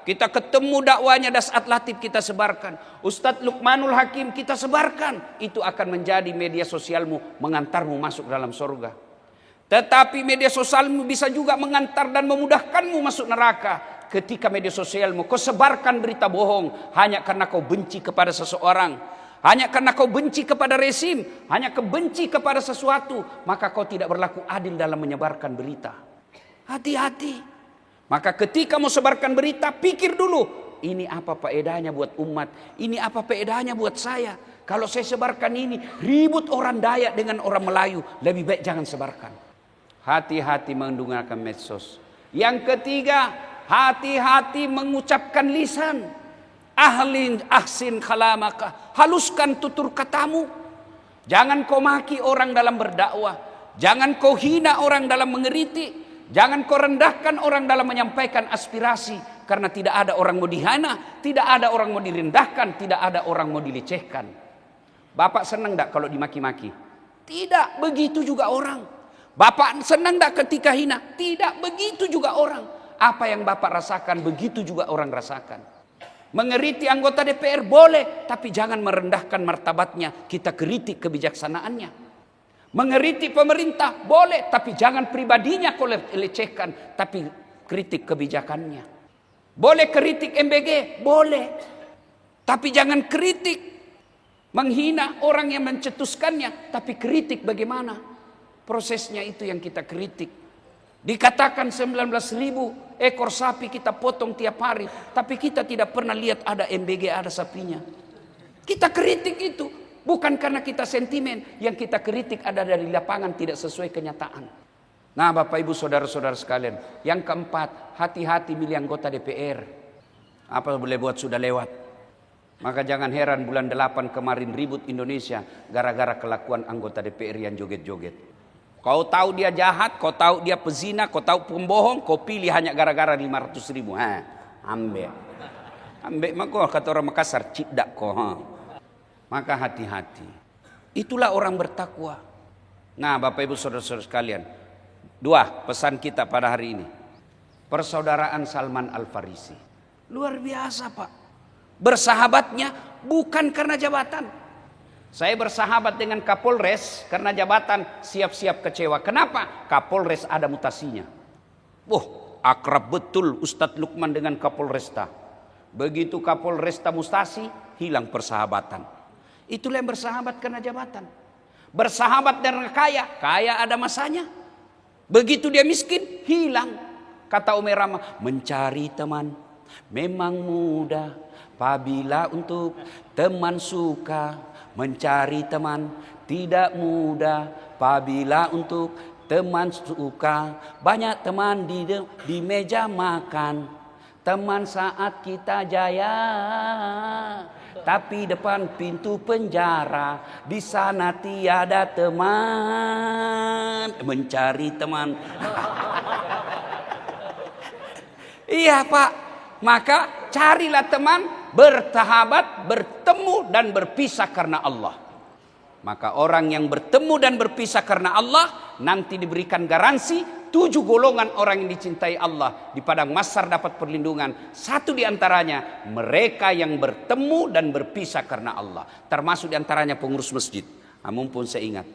kita ketemu dakwahnya Dasat Latif kita sebarkan, Ustadz Luqmanul Hakim kita sebarkan, itu akan menjadi media sosialmu mengantarmu masuk dalam surga. Tetapi media sosialmu bisa juga mengantar dan memudahkanmu masuk neraka. Ketika media sosialmu kau sebarkan berita bohong hanya karena kau benci kepada seseorang, hanya karena kau benci kepada rezim, hanya kau benci kepada sesuatu, maka kau tidak berlaku adil dalam menyebarkan berita. Hati-hati. Maka ketika mau sebarkan berita, pikir dulu, ini apa faedahnya buat umat? Ini apa faedahnya buat saya? Kalau saya sebarkan ini, ribut orang Dayak dengan orang Melayu, lebih baik jangan sebarkan. Hati-hati menggunakan medsos. Yang ketiga, hati-hati mengucapkan lisan. Ahsin kalamaka, haluskan tutur katamu. Jangan kau maki orang dalam berdakwah, jangan kau hina orang dalam mengeritik, jangan kau rendahkan orang dalam menyampaikan aspirasi. Karena tidak ada orang mau dihina, tidak ada orang mau direndahkan, tidak ada orang mau dilecehkan. Bapak senang tak kalau dimaki-maki? Tidak, begitu juga orang. Bapak senang tak ketika hina? Tidak, begitu juga orang. Apa yang Bapak rasakan, begitu juga orang rasakan. Mengeriti anggota DPR boleh, tapi jangan merendahkan martabatnya. Kita kritik kebijaksanaannya. Mengeriti pemerintah boleh, tapi jangan pribadinya kau lecehkan, tapi kritik kebijakannya. Boleh kritik MBG, boleh, tapi jangan kritik menghina orang yang mencetuskannya, tapi kritik bagaimana prosesnya, itu yang kita kritik. Dikatakan 19.000 ekor sapi kita potong tiap hari, tapi kita tidak pernah lihat ada MBG, ada sapinya. Kita kritik itu. Bukan karena kita sentimen, yang kita kritik ada dari lapangan tidak sesuai kenyataan. Nah Bapak Ibu saudara-saudara sekalian, yang keempat, hati-hati milih anggota DPR. Apa boleh buat sudah lewat. Maka jangan heran bulan 8 kemarin ribut Indonesia gara-gara kelakuan anggota DPR yang joget-joget. Kau tahu dia jahat, kau tahu dia pezina, kau tahu pembohong, kau pilih hanya gara-gara 500 ribu. Ambek. Ambek mah kau kata orang Makassar, cidak kau. Maka hati-hati. Itulah orang bertakwa. Nah Bapak Ibu saudara-saudara sekalian, 2 pesan kita pada hari ini. Persaudaraan Salman Al Farisi. Luar biasa Pak. Bersahabatnya bukan karena jabatan. Saya bersahabat dengan Kapolres karena jabatan, siap-siap kecewa. Kenapa? Kapolres ada mutasinya. Akrab betul Ustadz Lukman dengan Kapolresta. Begitu Kapolresta mutasi, hilang persahabatan. Itulah yang bersahabat karena jabatan. Bersahabat dengan kaya, kaya ada masanya. Begitu dia miskin, hilang. Kata Umi Rama, mencari teman memang mudah apabila untuk teman suka. Mencari teman tidak mudah apabila untuk teman suka. Banyak teman di meja makan, teman saat kita jaya, tapi depan pintu penjara di sana tiada teman. Mencari teman. Iya Pak, maka carilah teman, bersahabat, bertemu dan berpisah karena Allah. Maka orang yang bertemu dan berpisah karena Allah nanti diberikan garansi 7 golongan orang yang dicintai Allah di padang mahsyar dapat perlindungan. 1 diantaranya mereka yang bertemu dan berpisah karena Allah. Termasuk diantaranya pengurus masjid. Mumpun saya ingat,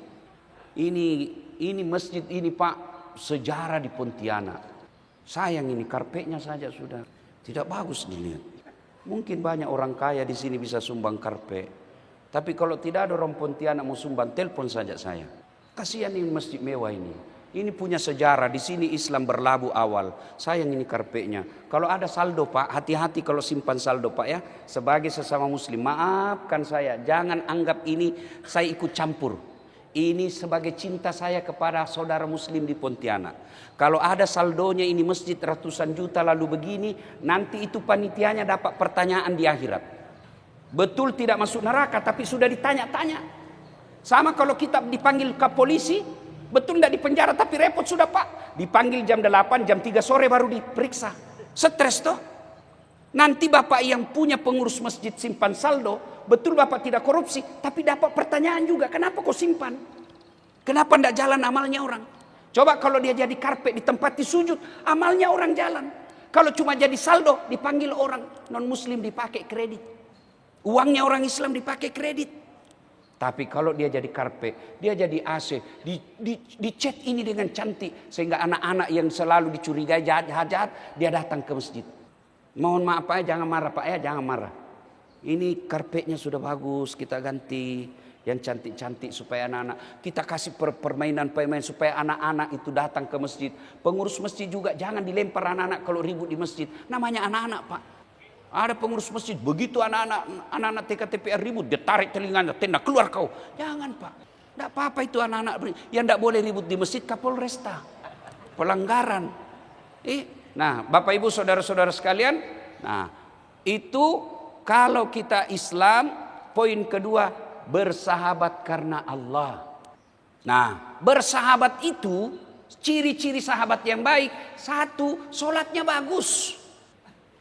ini masjid ini Pak sejarah di Pontianak. Sayang ini karpetnya saja sudah tidak bagus dilihat. Mungkin banyak orang kaya di sini bisa sumbang karpet. Tapi kalau tidak ada orang Pontianak mau sumbang, telepon saja saya. Kasihan ini masjid mewah ini. Ini punya sejarah, di sini Islam berlabuh awal. Sayang ini karpetnya. Kalau ada saldo Pak, hati-hati kalau simpan saldo Pak ya. Sebagai sesama muslim, maafkan saya. Jangan anggap ini saya ikut campur. Ini sebagai cinta saya kepada saudara muslim di Pontianak. Kalau ada saldonya ini masjid ratusan juta lalu begini, nanti itu panitianya dapat pertanyaan di akhirat. Betul tidak masuk neraka, tapi sudah ditanya-tanya. Sama kalau kita dipanggil ke polisi, betul tidak di penjara, tapi repot sudah Pak. Dipanggil jam 8, jam 3 sore baru diperiksa. Stres toh. Nanti Bapak yang punya pengurus masjid simpan saldo, betul Bapak tidak korupsi, tapi dapat pertanyaan juga, kenapa kau simpan? Kenapa tidak jalan amalnya orang? Coba kalau dia jadi karpet di tempat sujud, amalnya orang jalan. Kalau cuma jadi saldo, dipanggil orang non muslim dipakai kredit. Uangnya orang Islam dipakai kredit. Tapi kalau dia jadi karpet, dia jadi AC, dicat ini dengan cantik. Sehingga anak-anak yang selalu dicurigai jahat-jahat, dia datang ke masjid. Mohon maaf Pak ya, jangan marah Pak ya, jangan marah. Ini karpetnya sudah bagus, kita ganti yang cantik-cantik supaya anak-anak. Kita kasih permainan supaya anak-anak itu datang ke masjid. Pengurus masjid juga jangan dilempar anak-anak kalau ribut di masjid. Namanya anak-anak Pak. Ada pengurus masjid, begitu anak-anak TKTPR ribut, dia tarik telinganya, tenda keluar kau. Jangan Pak, tidak apa-apa itu anak-anak. Yang tidak boleh ribut di masjid Kapolresta. Pelanggaran. Nah Bapak Ibu saudara-saudara sekalian, nah itu kalau kita Islam, poin kedua, bersahabat karena Allah. Nah bersahabat itu, ciri-ciri sahabat yang baik, 1, solatnya bagus.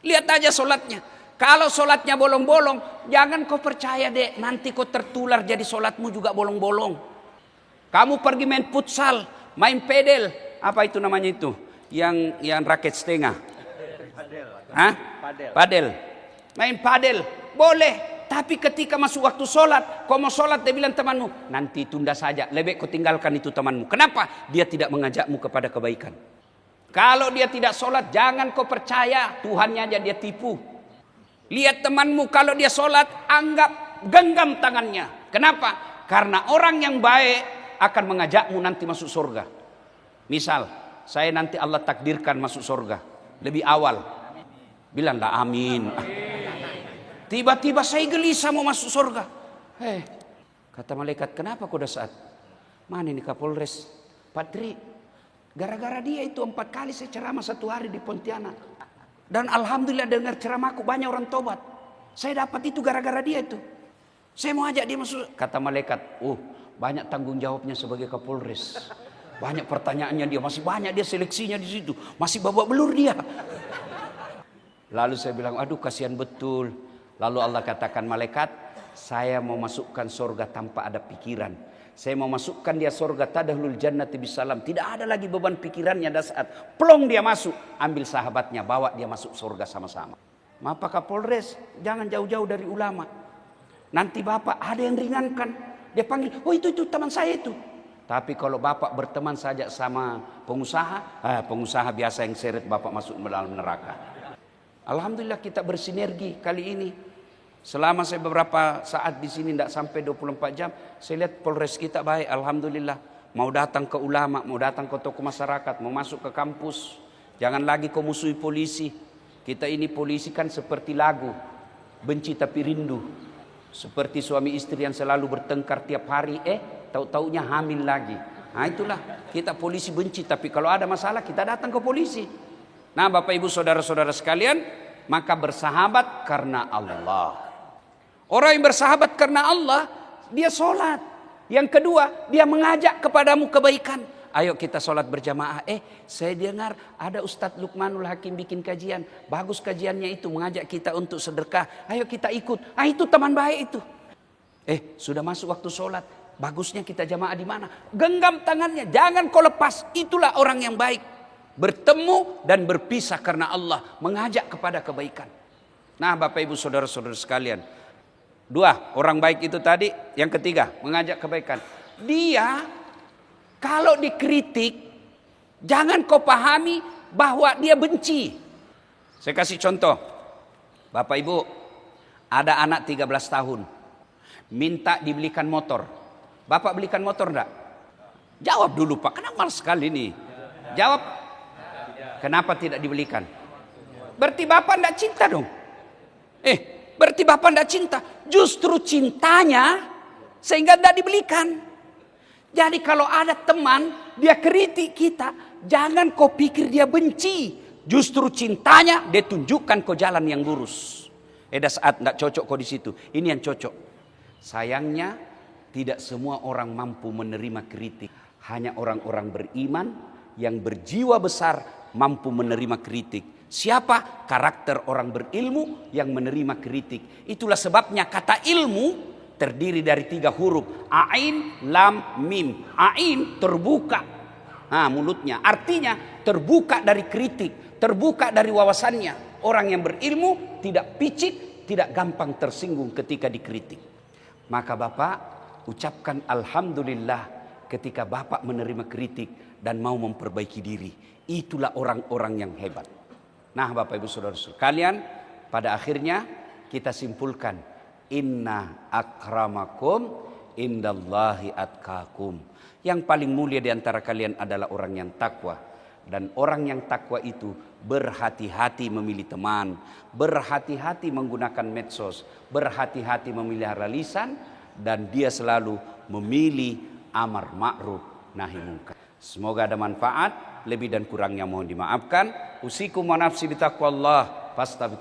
Lihat aja solatnya. Kalau solatnya bolong-bolong, jangan kau percaya deh, nanti kau tertular jadi solatmu juga bolong-bolong. Kamu pergi main futsal, main pedel, apa itu namanya itu? Yang raket setengah. Padel. Main padel boleh, tapi ketika masuk waktu sholat, kau mau sholat dia bilang temanmu, nanti tunda saja, lebih kau tinggalkan itu temanmu. Kenapa? Dia tidak mengajakmu kepada kebaikan. Kalau dia tidak sholat, jangan kau percaya, Tuhannya aja dia tipu. Lihat temanmu kalau dia sholat, anggap genggam tangannya. Kenapa? Karena orang yang baik akan mengajakmu nanti masuk surga. Misal saya nanti Allah takdirkan masuk surga lebih awal, bilanglah amin. Tiba-tiba saya gelisah mau masuk surga. Kata malaikat, kenapa kau Dasat? Mana ini Kapolres? Pak Tri, gara-gara dia itu 4 kali saya ceramah 1 hari di Pontianak. Dan alhamdulillah dengar ceramahku banyak orang tobat. Saya dapat itu gara-gara dia itu. Saya mau ajak dia masuk. Kata malaikat, banyak tanggung jawabnya sebagai Kapolres. Banyak pertanyaannya dia, masih banyak dia seleksinya di situ. Masih babak belur dia. Lalu saya bilang, aduh kasihan betul. Lalu Allah katakan, malaikat, saya mau masukkan surga tanpa ada pikiran. Saya mau masukkan dia surga tadahlul jannati bisalam. Tidak ada lagi beban pikirannya pada saat plong dia masuk. Ambil sahabatnya, bawa dia masuk surga sama-sama. Maka Kapolres, jangan jauh-jauh dari ulama. Nanti Bapak ada yang ringankan. Dia panggil, itu teman saya itu. Tapi kalau Bapak berteman saja sama pengusaha, pengusaha biasa yang seret Bapak masuk ke dalam neraka. Alhamdulillah kita bersinergi kali ini. Selama saya beberapa saat di sini, tidak sampai 24 jam, saya lihat Polres kita baik, alhamdulillah. Mau datang ke ulama, mau datang ke tokoh masyarakat, mau masuk ke kampus. Jangan lagi kau musuhi polisi. Kita ini polisi kan seperti lagu, benci tapi rindu. Seperti suami istri yang selalu bertengkar tiap hari, tahu-taunya hamil lagi. Nah itulah, kita polisi benci, tapi kalau ada masalah kita datang ke polisi. Nah Bapak Ibu Saudara-saudara sekalian, maka bersahabat karena Allah. Orang yang bersahabat karena Allah, dia sholat. Yang kedua, dia mengajak kepadamu kebaikan. Ayo kita sholat berjamaah. Saya dengar ada Ustadz Lukmanul Hakim bikin kajian. Bagus kajiannya itu, mengajak kita untuk sedekah. Ayo kita ikut. Itu teman baik itu. Sudah masuk waktu sholat. Bagusnya kita jamaah di mana? Genggam tangannya, jangan kau lepas. Itulah orang yang baik. Bertemu dan berpisah karena Allah, mengajak kepada kebaikan. Nah Bapak Ibu Saudara-saudara sekalian, 2 orang baik itu tadi. Yang ketiga, mengajak kebaikan. Dia kalau dikritik, jangan kau pahami bahwa dia benci. Saya kasih contoh. Bapak Ibu, ada anak 13 tahun minta dibelikan motor. Bapak belikan motor enggak? Jawab dulu Pak, kenapa malas sekali nih? Jawab. Kenapa tidak dibelikan? Berarti Bapak tidak cinta dong. Berarti Bapak tidak cinta. Justru cintanya sehingga tidak dibelikan. Jadi kalau ada teman, dia kritik kita, jangan kau pikir dia benci. Justru cintanya dia tunjukkan kau jalan yang lurus. Saat tidak cocok kau di situ. Ini yang cocok. Sayangnya tidak semua orang mampu menerima kritik. Hanya orang-orang beriman yang berjiwa besar mampu menerima kritik. Siapa? Karakter orang berilmu yang menerima kritik. Itulah sebabnya kata ilmu terdiri dari 3 huruf. Ain, lam, mim. Ain terbuka. Mulutnya. Artinya terbuka dari kritik. Terbuka dari wawasannya. Orang yang berilmu tidak picik, tidak gampang tersinggung ketika dikritik. Maka Bapak ucapkan alhamdulillah ketika Bapak menerima kritik dan mau memperbaiki diri. Itulah orang-orang yang hebat. Nah Bapak Ibu Saudara sekalian, pada akhirnya kita simpulkan, inna akramakum indallahi atqakum. Yang paling mulia di antara kalian adalah orang yang takwa. Dan orang yang takwa itu berhati-hati memilih teman, berhati-hati menggunakan medsos, berhati-hati memelihara lisan, dan dia selalu memilih amar ma'ruf nahi munkar. Semoga ada manfaat, lebih dan kurangnya mohon dimaafkan. Usikum wa nafsi bitaqwallah.